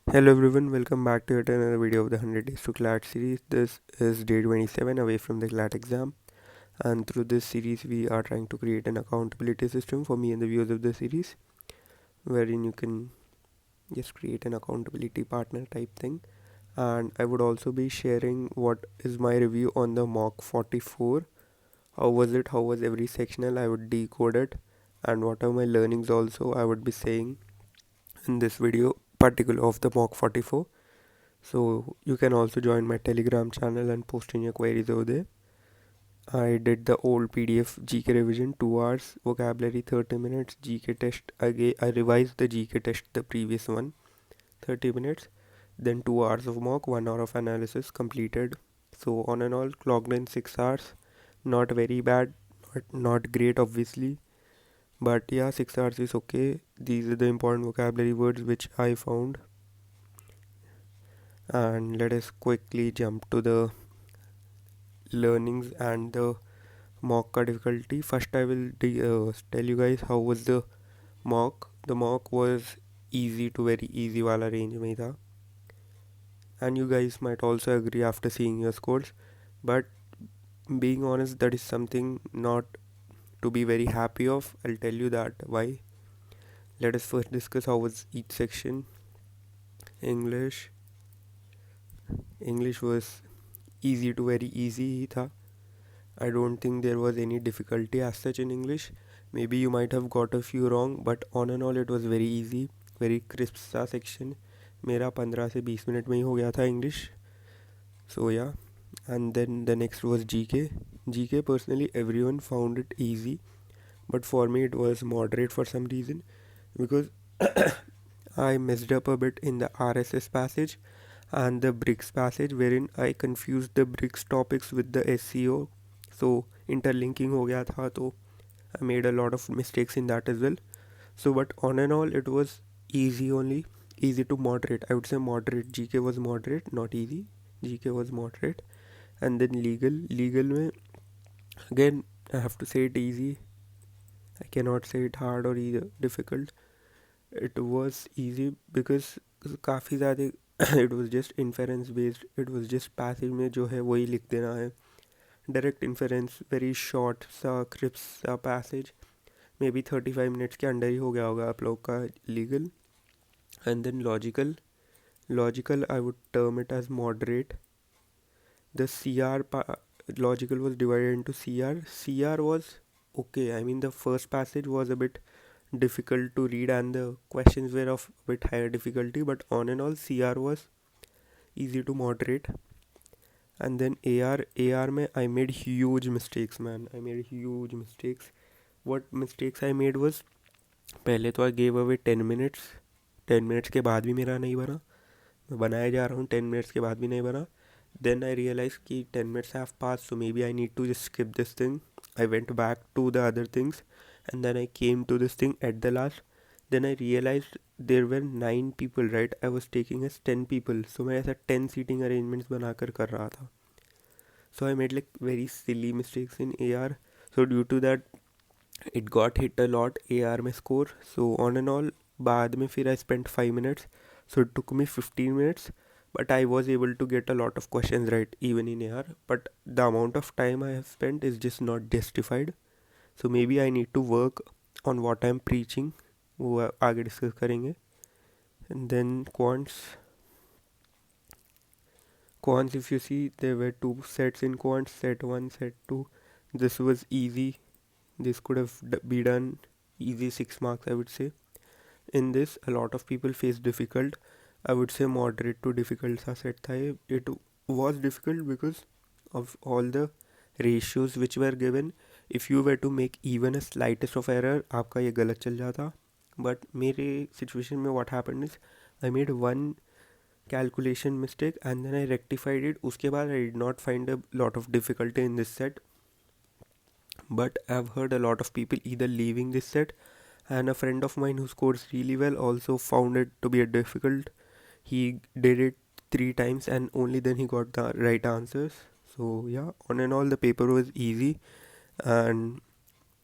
Hello everyone, welcome back to yet another video of the 100 Days to CLAT series. This is day 27 away from the CLAT exam, and through this series we are trying to create an accountability system for me and the viewers of the series, wherein you can just create an accountability partner type thing. And I would also be sharing what is my review on the mock 44. How was it? How was every sectional? I would decode it, and what are my learnings also I would be saying in this video particular of the mock 44. So you can also join my Telegram channel and post in your queries over there. I did the old PDF GK revision, 2 hours, vocabulary 30 minutes, GK test again. I revised the GK test, the previous one, 30 minutes, then 2 hours of mock, 1 hour of analysis completed. So on and all, clocked in 6 hours. Not very bad, not great obviously, but yeah, 6 hours is okay. These are the important vocabulary words which I found. And let us quickly jump to the learnings and the mock का difficulty. First I will tell you guys how was the mock. The mock was easy to very easy वाला range में ही था, and you guys might also agree after seeing your scores, but being honest, that is something not to be very happy of. I'll tell you that why. Let us first discuss how was each section. English. English was easy to very easy ही था. I don't think there was any difficulty as such in English. Maybe you might have got a few wrong, but on and all it was very easy, very crisp सा section. मेरा 15 से 20 minute में ही हो गया था English. So yeah, and then the next was GK. GK personally everyone found it easy, but for me it was moderate for some reason, because I messed up a bit in the RSS passage and the BRICS passage, wherein I confused the BRICS topics with the SEO. So interlinking हो गया था, तो I made a lot of mistakes in that as well. So but on and all it was easy only, easy to moderate. I would say moderate. GK was moderate, not easy. GK was moderate. And then legal में again I have to say it easy. I cannot say it hard or either difficult. It was easy because काफ़ी ज़्यादा it was just inference based. It was just passive में जो है वही लिख देना है. Direct inference, very short सा crisp सा passage, maybe 35 minutes के अंडर ही हो गया होगा आप लोग का legal. And then logical I would term it as moderate. The logical was divided into CR was okay. I mean the first passage was a bit difficult to read and the questions were of a bit higher difficulty, but on and all CR was easy to moderate. And then AR में I made huge mistakes, man. I made huge mistakes. What mistakes I made was, पहले तो I gave away 10 minutes. 10 minutes के बाद भी मेरा नहीं बना. मैं बनाया जा रहा हूँ, 10 minutes के बाद भी नहीं बना. Then I realized कि 10 minutes have passed, so maybe I need to just skip this thing. I went back to the other things, and then I came to this thing at the last. Then I realized there were 9 people, right? I was taking as 10 people, so मैं ऐसा 10 seating arrangements बनाकर कर रहा था. So I made like very silly mistakes in AR. So due to that, it got hit a lot AR में score. So on and all, बाद में फिर I spent 5 minutes. So it took me 15 minutes, but I was able to get a lot of questions right even in AR. But the amount of time I have spent is just not justified. So maybe I need to work on what I'm preaching. वो आगे discuss करेंगे. And then quants, if you see, there were 2 sets in quants, set 1, set 2. This was easy. This could have be done easy, 6 marks I would say. In this a lot of people face difficult. I would say moderate to difficult सा set था ये. It was difficult because of all the ratios which were given. If you were to make even a slightest of error, आपका ये गलत चल जाता. But मेरे situation में what happened is I made one calculation mistake and then I rectified it. उसके बाद I did not find a lot of difficulty in this set. But I've heard a lot of people either leaving this set, and a friend of mine who scores really well also found it to be a difficult. He did it 3 times and only then he got the right answers. So yeah, on and all the paper was easy. And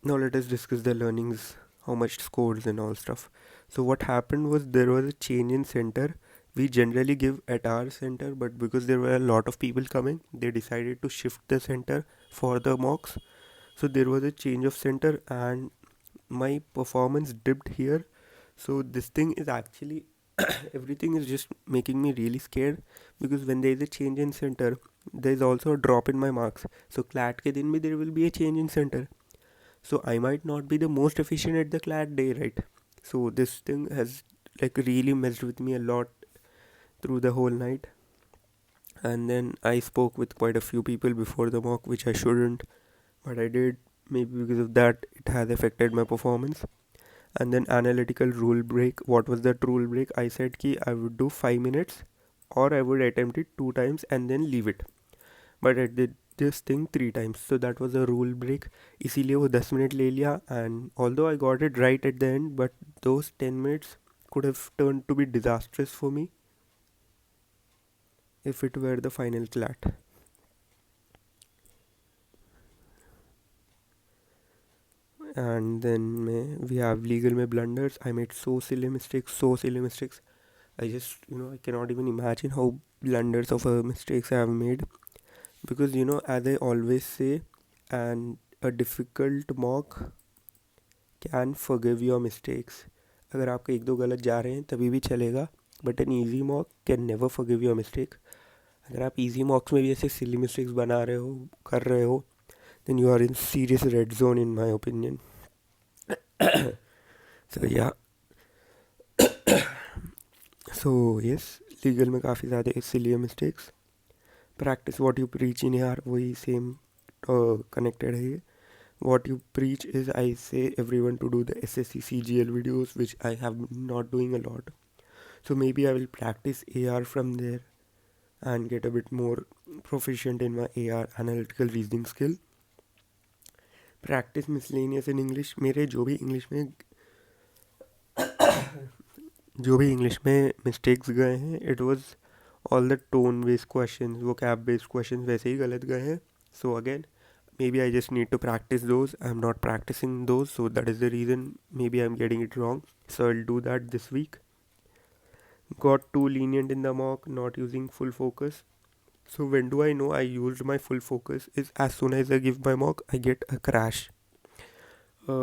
now let us discuss the learnings, how much scores and all stuff. So what happened was there was a change in center. we generally give at our center, but because there were a lot of people coming, they decided to shift the center for the mocks. So there was a change of center and my performance dipped here. So this thing is actually everything is just making me really scared, because when there is a change in center, there is also a drop in my marks. So CLAT ke din bhi there will be a change in center. So I might not be the most efficient at the CLAT day, right? So this thing has like really messed with me a lot through the whole night. And then I spoke with quite a few people before the mock, which I shouldn't, but I did. Maybe because of that, it has affected my performance. And then analytical rule break. What was that rule break? I said ki I would do 5 minutes or I would attempt it 2 times and then leave it. But I did this thing 3 times. So that was a rule break. इसीलिए वो 10 minute ले लिया, and although I got it right at the end, but those 10 minutes could have turned to be disastrous for me if it were the final CLAT. And then we have legal में blunders. I made so silly mistakes, so silly mistakes. I just, I cannot even imagine how blunders of mistakes I have made. Because, as I always say, and a difficult mock can forgive your mistakes. अगर आपका एक दो गलत जा रहे हैं तभी भी चलेगा, but an easy mock can never forgive your mistake. अगर आप इजी मॉक्स में भी ऐसे सिली मिस्टेक्स बना रहे हो, कर रहे हो, then you are in serious red zone in my opinion. So yeah. So yes, legal में काफ़ी ज़्यादा इसलिए mistakes. Practice what you preach in यार, वही सेम कनेक्टेड है ये. What you preach is, I say everyone to do the SSC CGL videos, which I have not doing a lot. So maybe I will practice AR from there and get a bit more proficient in my AR analytical reasoning skill. Practice miscellaneous in English. मेरे जो भी English में mistakes गए हैं, it was all the tone based questions, वो cap based questions वैसे ही गलत गए हैं. So again, maybe I just need to practice those. I'm not practicing those, so that is the reason maybe I'm getting it wrong. So I'll do that this week. Got too lenient in the mock, not using full focus. So when do I know I used my full focus? Is as soon as I give my mock, I get a crash, a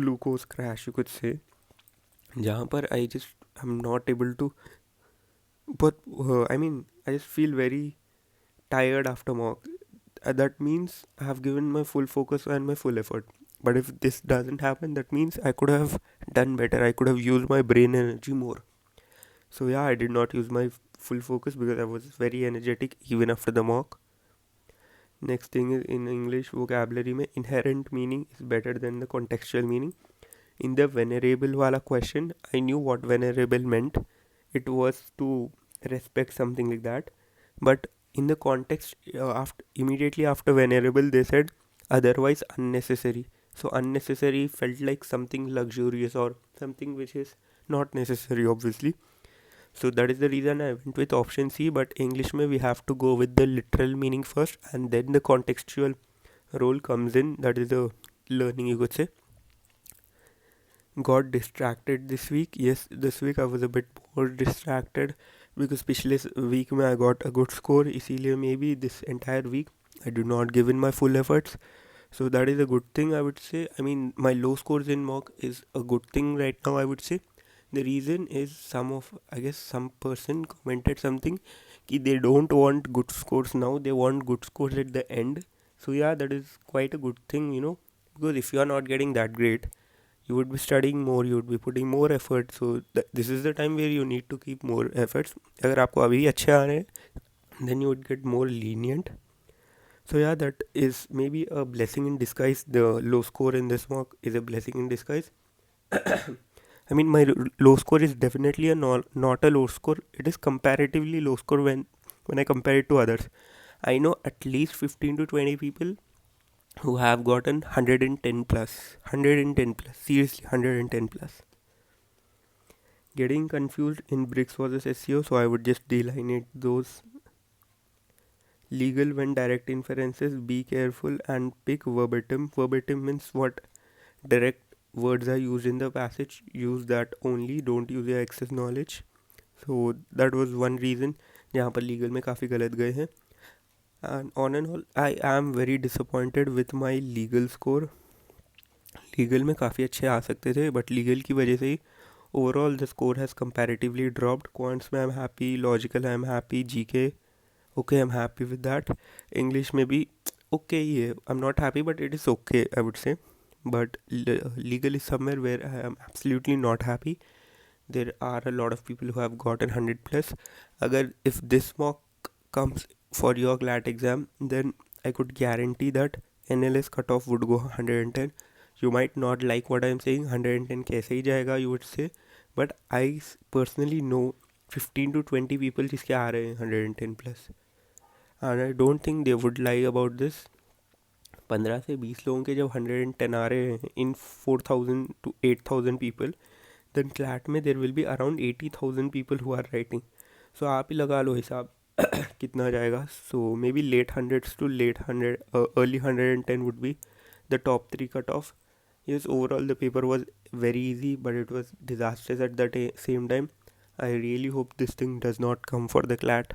glucose crash you could say, जहाँ पर I'm not able to, but I just feel very tired after mock. That means I have given my full focus and my full effort. But if this doesn't happen, that means I could have done better. I could have used my brain energy more. So yeah, I did not use my full focus because I was very energetic even after the mock. Next thing is, in English vocabulary में inherent meaning is better than the contextual meaning. In the venerable wala question, I knew what venerable meant. It was to respect, something like that. But in the context, immediately after venerable, they said otherwise unnecessary. So unnecessary felt like something luxurious or something which is not necessary, obviously. So that is the reason I went with option C. But English mein we have to go with the literal meaning first, and then the contextual role comes in. That is the learning, you could say. Got distracted this week. Yes, this week I was a bit more distracted because पिछले week में I got a good score. इसीलिए maybe this entire week I did not give in my full efforts. So that is a good thing, I would say. I mean, my low scores in mock is a good thing right now, I would say. The reason is some person commented something कि they don't want good scores now, they want good scores at the end. So yeah, that is quite a good thing, because if you are not getting that great, you would be studying more, you would be putting more effort. So this is the time where you need to keep more efforts. अगर आपको अभी अच्छे आ रहे हैं, then you would get more lenient. So yeah, that is maybe a blessing in disguise. The low score in this mock is a blessing in disguise. I mean, my low score is definitely not a low score. It is comparatively low score when I compare it to others. I know at least 15 to 20 people who have gotten 110 plus. 110 plus. Seriously, 110 plus. Getting confused in bricks versus SEO, so I would just delineate those. Legal when direct inferences, be careful and pick verbatim. Verbatim means what direct words are used in the passage. Use that only, don't use your excess knowledge. So that was one reason जहाँ पर legal में काफ़ी गलत गए हैं. And on and all I am very disappointed with my legal score. Legal में काफ़ी अच्छे आ सकते थे बट लीगल की वजह से ही overall the score has comparatively dropped. Quants में I am happy, logical I am happy, GK okay I am happy with that. English में भी ओके ही है. I am not happy but it is okay I would say. But legal is somewhere where I am absolutely not happy. There are a lot of people who have gotten 100 plus. Agar if this mock comes for your CLAT exam, then I could guarantee that NLS cutoff would go 110. You might not like what I am saying, 110 कैसे ही जाएगा you would say, but I personally know 15 to 20 people जिसके आ रहे हैं 110 plus, and I don't think they would lie about this. 15 से 20 लोगों के जब 110 आ रहे हैं in 4,000 to 8,000 people, then CLAT में there will be around 80,000 people who are writing. So आप ही लगा लो हिसाब कितना जाएगा. So may be late hundreds to late hundred, early 110 would be the top 3 cut off. Yes, overall the paper was very easy, but it was disastrous at the same time. I really hope this thing does not come for the CLAT.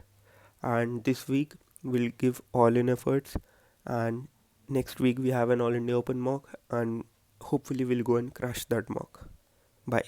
And this week we'll give all in efforts, and next week we have an all India open mock, and hopefully we'll go and crush that mock. Bye.